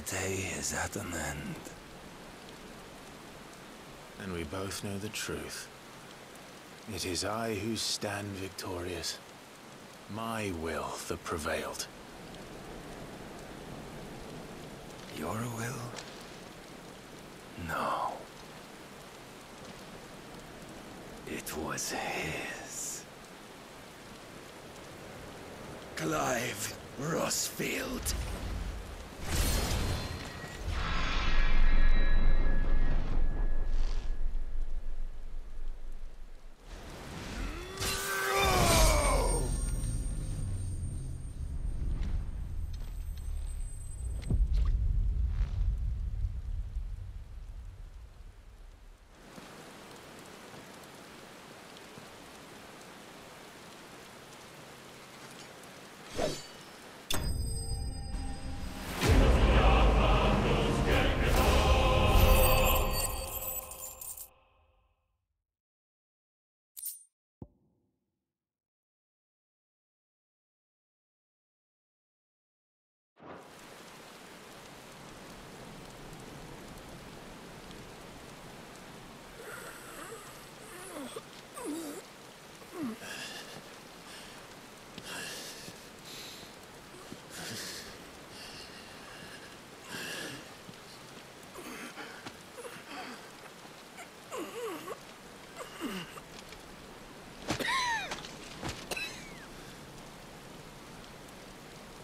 day is at an end. And we both know the truth. It is I who stand victorious. My will that prevailed. Your will? No. It was his. Clive Rossfield.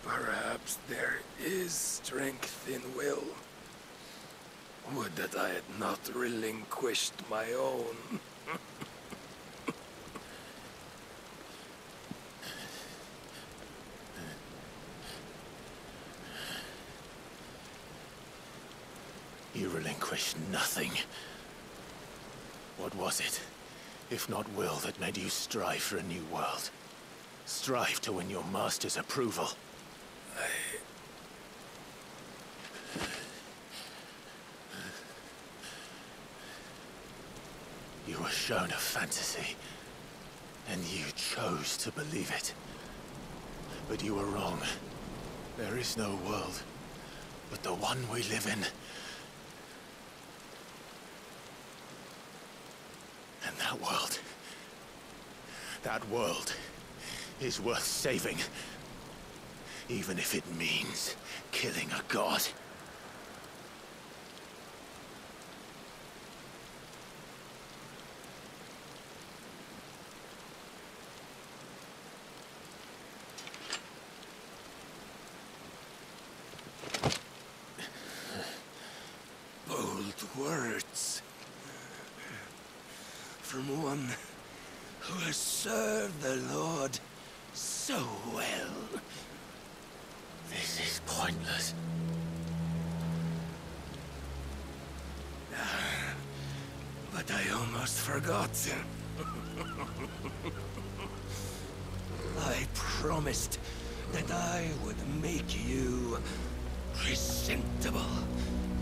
Perhaps there is strength in will. Would that I had not relinquished my own. You relinquished nothing. What was it, if not will, that made you strive for a new world? Strive to win your master's approval? You were shown a fantasy, and you chose to believe it. But you were wrong. There is no world, but the one we live in. And that world is worth saving. Even if it means killing a god. Bold words. From one who has served the Lord so well. This is pointless. But I almost forgot. I promised that I would make you presentable.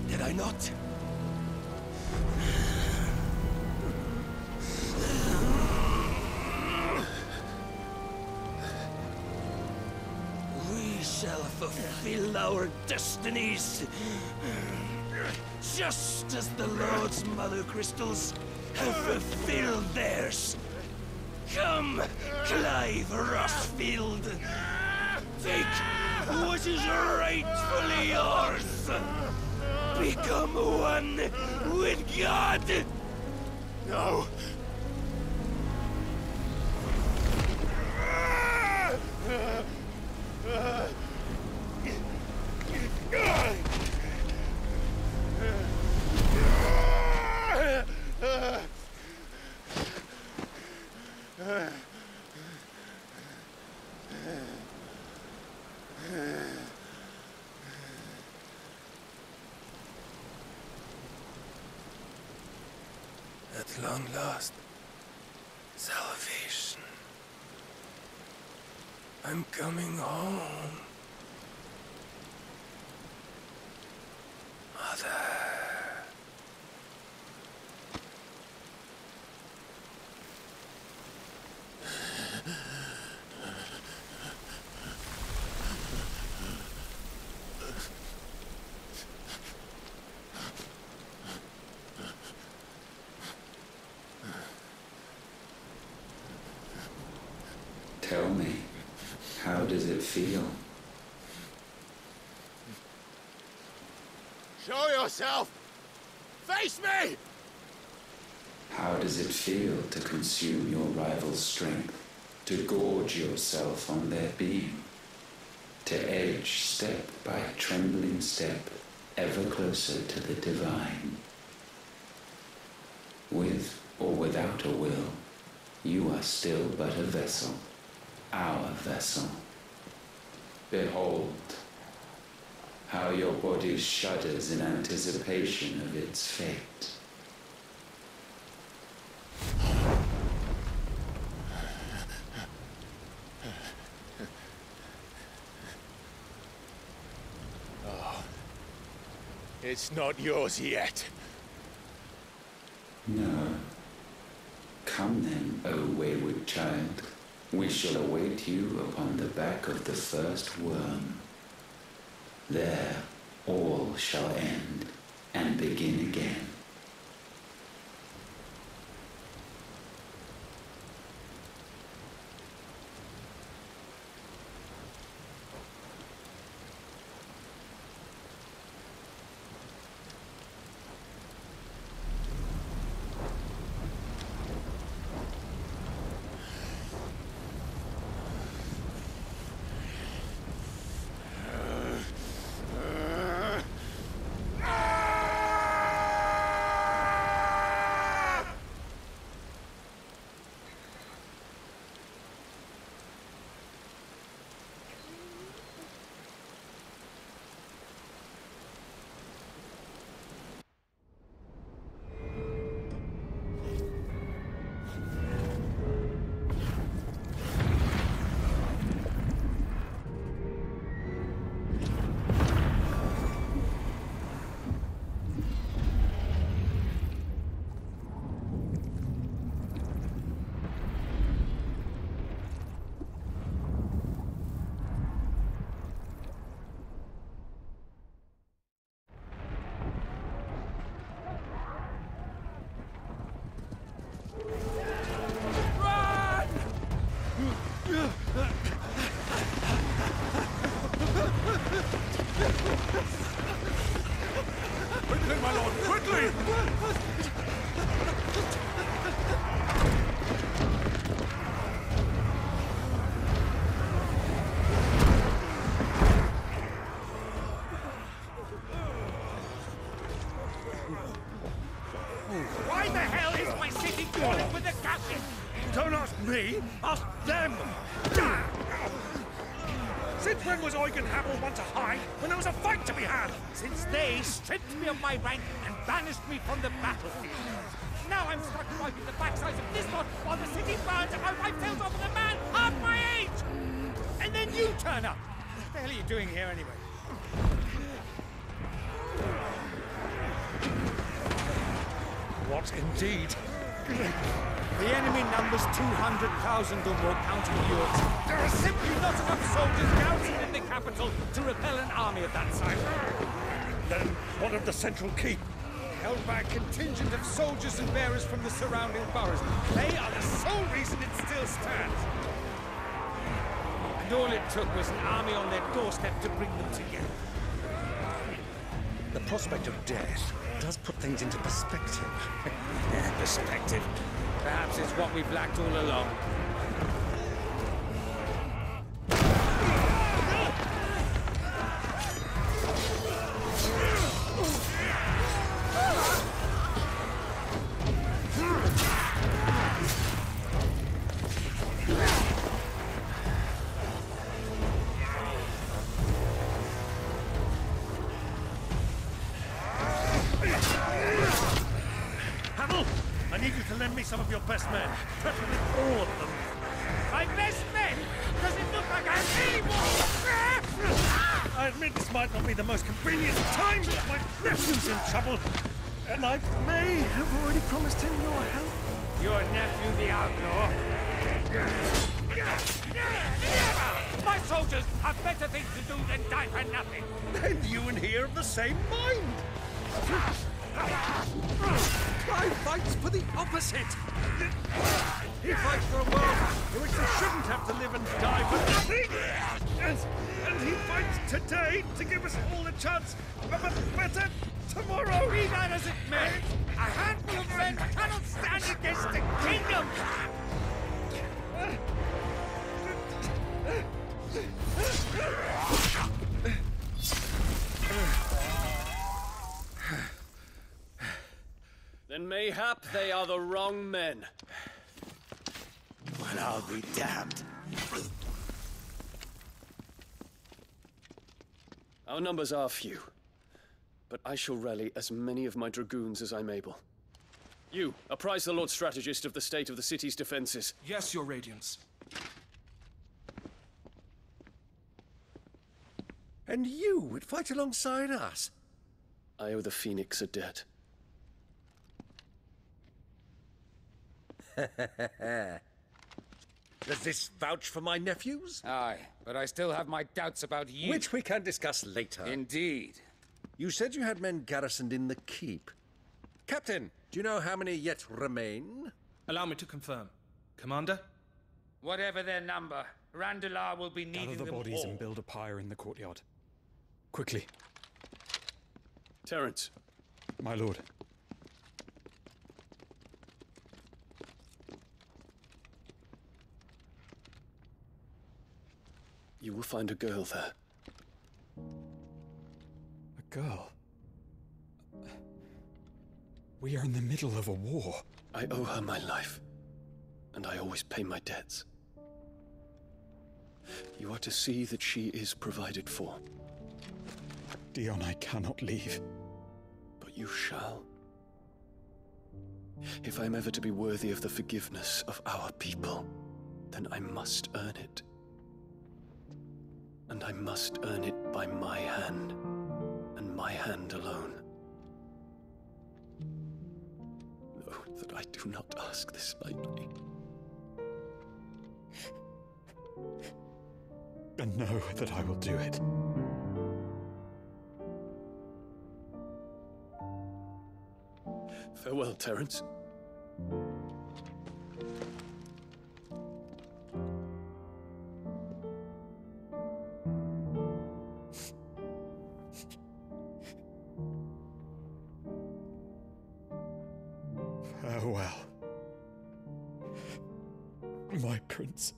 Did I not? We shall fulfill our destinies. Just as the Lord's Mother Crystals have fulfilled theirs. Come, Clive Rossfield. Take what is rightfully yours. Become one with God. No! At long last, salvation. I'm coming home. Mother. Tell me, how does it feel? Show yourself! Face me! How does it feel to consume your rival's strength, to gorge yourself on their beam, to edge step by trembling step ever closer to the divine? With or without a will, you are still but a vessel, our vessel. Behold, how your body shudders in anticipation of its fate. Oh, it's not yours yet. No. Come then, O wayward child. We shall await you upon the back of the first worm. There all shall end and begin again. Quickly, my lord, quickly! Why the hell is my city crawling with the captain? Don't ask me, ask them! Since when was Eugen Hamel one to hide when there was a fight to be had? Since they stripped me of my rank and banished me from the battlefield. Now I'm stuck wiping the backsides of this lot while the city burns and my wife tells off with a man half my age! And then you turn up! What the hell are you doing here anyway? What indeed? The enemy numbers 200,000 or more, counting yours. There are simply not enough soldiers garrisoned in the capital to repel an army of that size. Then what of the central keep? Held by a contingent of soldiers and bearers from the surrounding boroughs. They are the sole reason it still stands. And all it took was an army on their doorstep to bring them together. The prospect of death does put things into perspective. Perspective. Perhaps it's what we've lacked all along. Hamel, I need you to lend me some of your best men, preferably all of them. My best men? Does it look like I'm anymore? I admit this might not be the most convenient time, but my nephew's in trouble, and I may have already promised him your help. Your nephew, the outlaw? My soldiers have better things to do than die for nothing. Then you and he are of the same mind. I fights for the opposite. He fights for a world in which They shouldn't have to live and die for nothing! And he fights today to give us all a chance of a better tomorrow! Be that as it may, a handful of men cannot stand against the kingdom! Then mayhap they are the wrong men. Well, I'll be damned. Our numbers are few, but I shall rally as many of my dragoons as I'm able. You, apprise the Lord Strategist of the state of the city's defenses. Yes, Your Radiance. And you would fight alongside us? I owe the Phoenix a debt. Does this vouch for my nephews? Aye, but I still have my doubts about you. Which we can discuss later. Indeed. You said you had men garrisoned in the keep. Captain, do you know how many yet remain? Allow me to confirm. Commander? Whatever their number, Randalar will be needing Gather the them bodies all. and build a pyre in the courtyard. Quickly, Terence, my lord. you will find a girl there. A girl. We are in the middle of a war. I owe her my life, and I always pay my debts. You are to see that she is provided for. Dion, I cannot leave. But you shall. If I am ever to be worthy of the forgiveness of our people, then I must earn it. And I must earn it by my hand, and my hand alone. Know that I do not ask this lightly. And know that I will do it. Farewell, Terence. Farewell, my prince.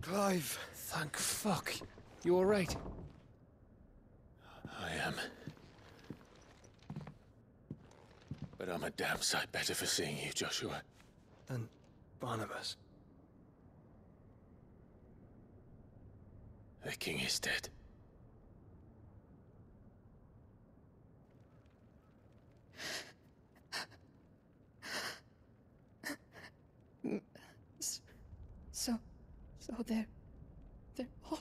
Clive, thank fuck. You alright? I am. But I'm a damn sight better for seeing you, Joshua. And Barnabas. The king is dead. So they're all...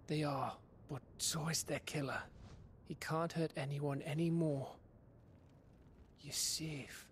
They are, but so is their killer. He can't hurt anyone anymore. You're safe.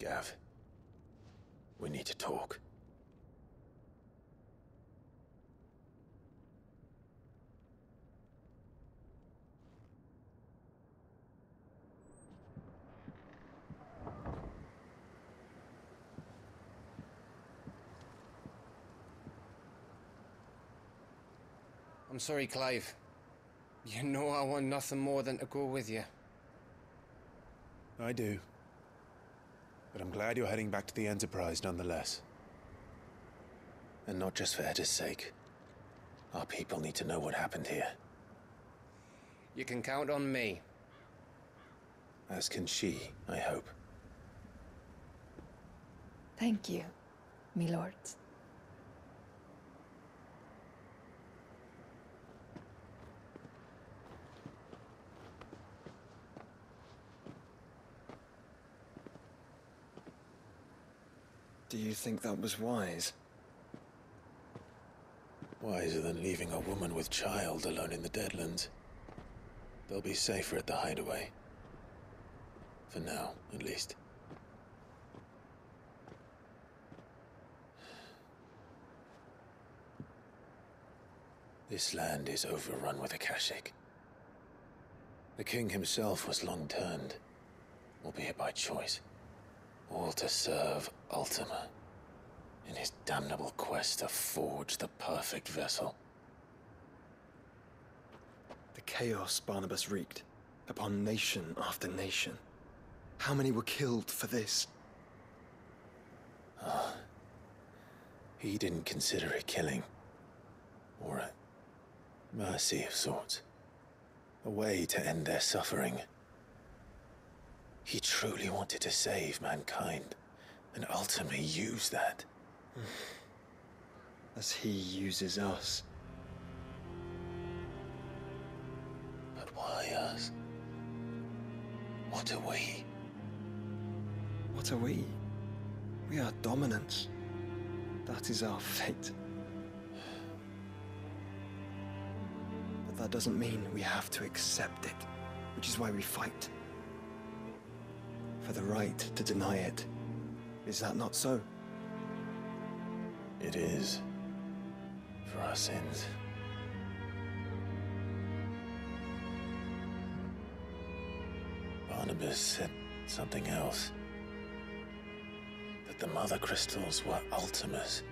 Gav. We need to talk. I'm sorry, Clive. You know I want nothing more than to go with you. I do. But I'm glad you're heading back to the Enterprise nonetheless. And not just for Etta's sake. Our people need to know what happened here. You can count on me. As can she, I hope. Thank you, me lords. Do you think that was wise? Wiser than leaving a woman with child alone in the Deadlands. They'll be safer at the hideaway. For now, at least. This land is overrun with Akashic. The king himself was long turned, albeit by choice, all to serve Ultima in his damnable quest to forge the perfect vessel. The chaos Barnabas wreaked upon nation after nation. How many were killed for this? He didn't consider it killing, or a mercy of sorts, a way to end their suffering. He truly wanted to save mankind, and ultimately used that. As he uses us. But why us? What are we? What are we? We are dominance. That is our fate. But that doesn't mean we have to accept it, which is why we fight. For the right to deny it. Is that not so? It is. For our sins. Barnabas said something else. That the Mother Crystals were Ultimas.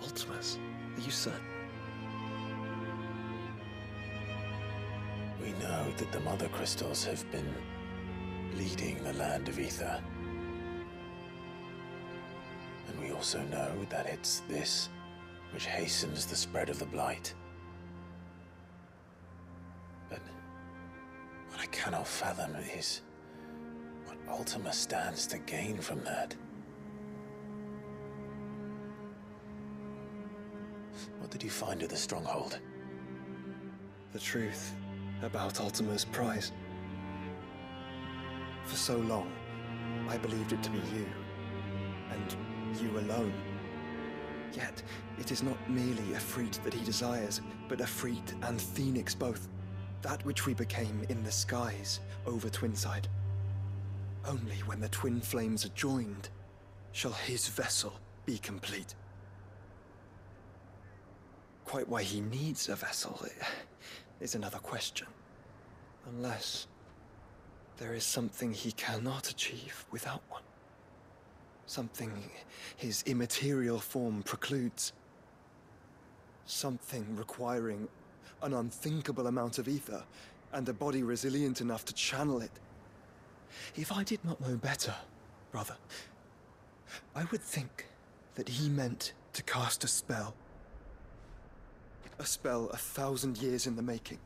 Ultimas? Are you certain? We know that the Mother Crystals have been leading the land of Ether. And we also know that it's this which hastens the spread of the Blight. But what I cannot fathom is what Ultima stands to gain from that. What did you find at the Stronghold? The truth about Ultima's prize. For so long, I believed it to be you, and you alone. Yet, it is not merely a freat that he desires, but a freat and phoenix both. That which we became in the skies over Twinside. Only when the twin flames are joined shall his vessel be complete. Quite why he needs a vessel is another question. Unless there is something he cannot achieve without one. Something his immaterial form precludes. Something requiring an unthinkable amount of ether and a body resilient enough to channel it. If I did not know better, brother, I would think that he meant to cast a spell. A spell 1,000 years in the making.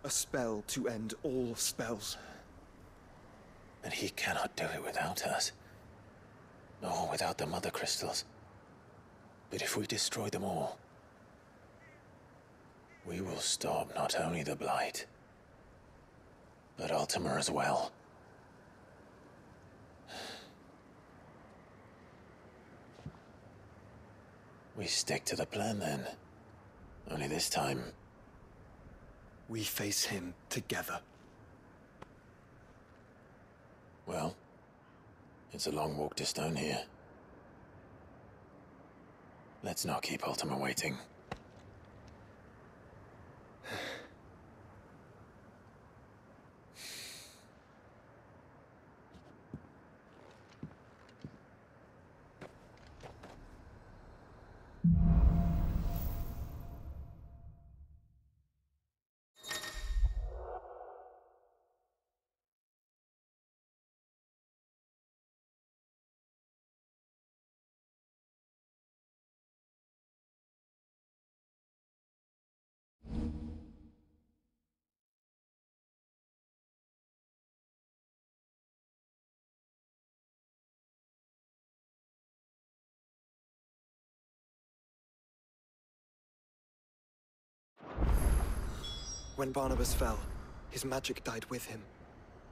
A spell to end all spells. And he cannot do it without us. Nor without the Mother Crystals. But if we destroy them all, we will stop not only the Blight, but Ultima as well. We stick to the plan then. Only this time, we face him together. well, It's a long walk to Stone here. Let's not keep Ultima waiting. When Barnabas fell, his magic died with him.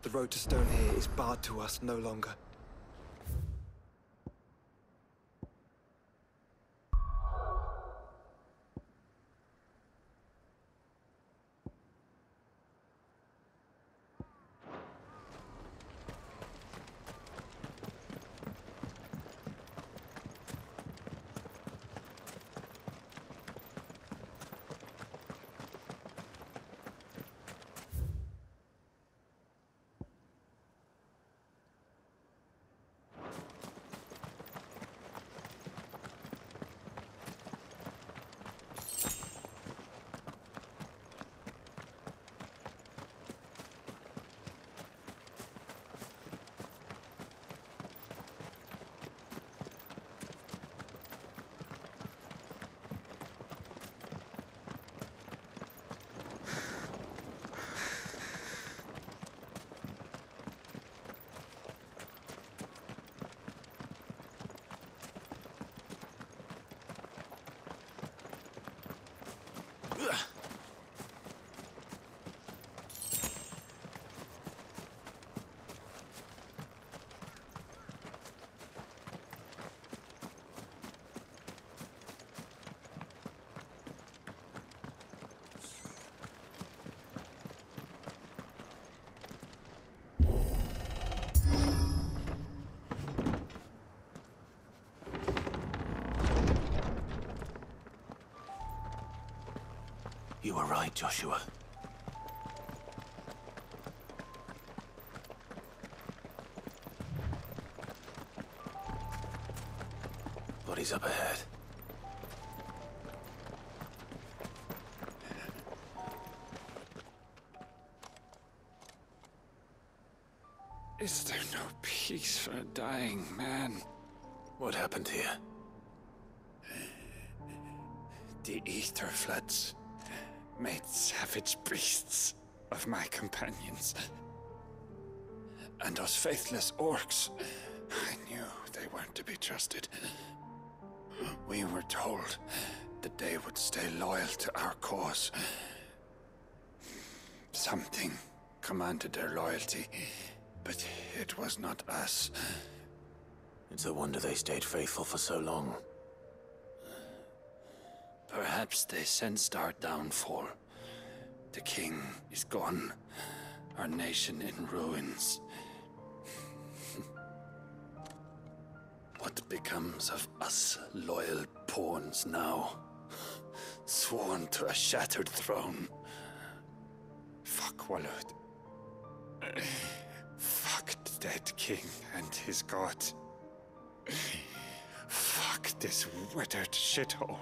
The road to Stone here is barred to us no longer. You were right, Joshua. Bodies up ahead. Is there no peace for a dying man? What happened here? The ether floods made savage beasts of my companions. And those faithless orcs, I knew they weren't to be trusted. We were told that they would stay loyal to our cause. Something commanded their loyalty, but it was not us. It's a wonder they stayed faithful for so long. Perhaps they sensed our downfall. The king is gone, our nation in ruins. What becomes of us loyal pawns now? Sworn to a shattered throne. Fuck Walud. Fuck the dead king and his god. Fuck this withered shithole.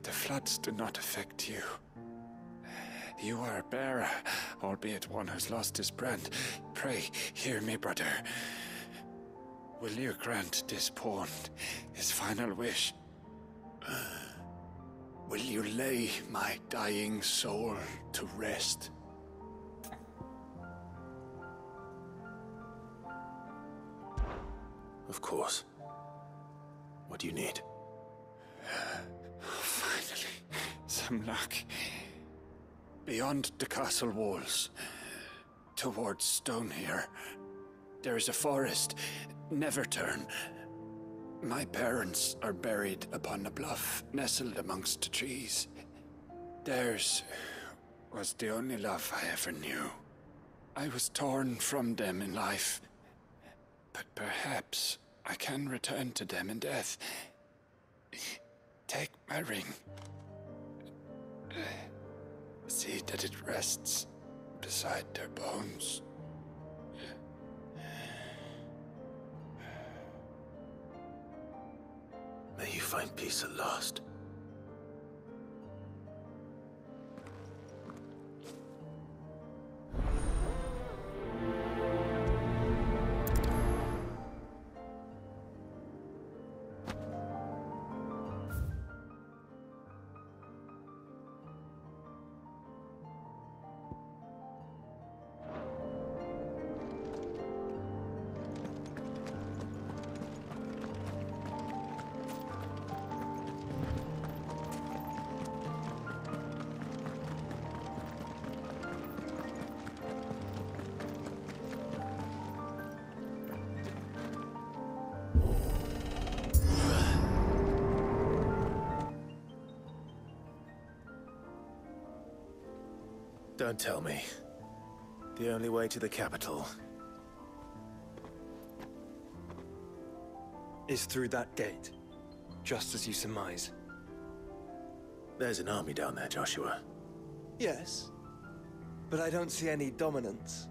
The floods do not affect you. You are a bearer, albeit one who's lost his brand. Pray, hear me, brother. Will you grant this pawn his final wish? Will you lay my dying soul to rest? Of course. What do you need? Finally, some luck. Beyond the castle walls, towards Stone here, there is a forest. Never turn. My parents are buried upon a bluff, nestled amongst the trees. Theirs was the only love I ever knew. I was torn from them in life, but perhaps I can return to them in death. Take my ring. See that it rests beside their bones. May you find peace at last. Don't tell me. The only way to the capital is through that gate, just as you surmise. There's an army down there, Joshua. Yes, but I don't see any dominance.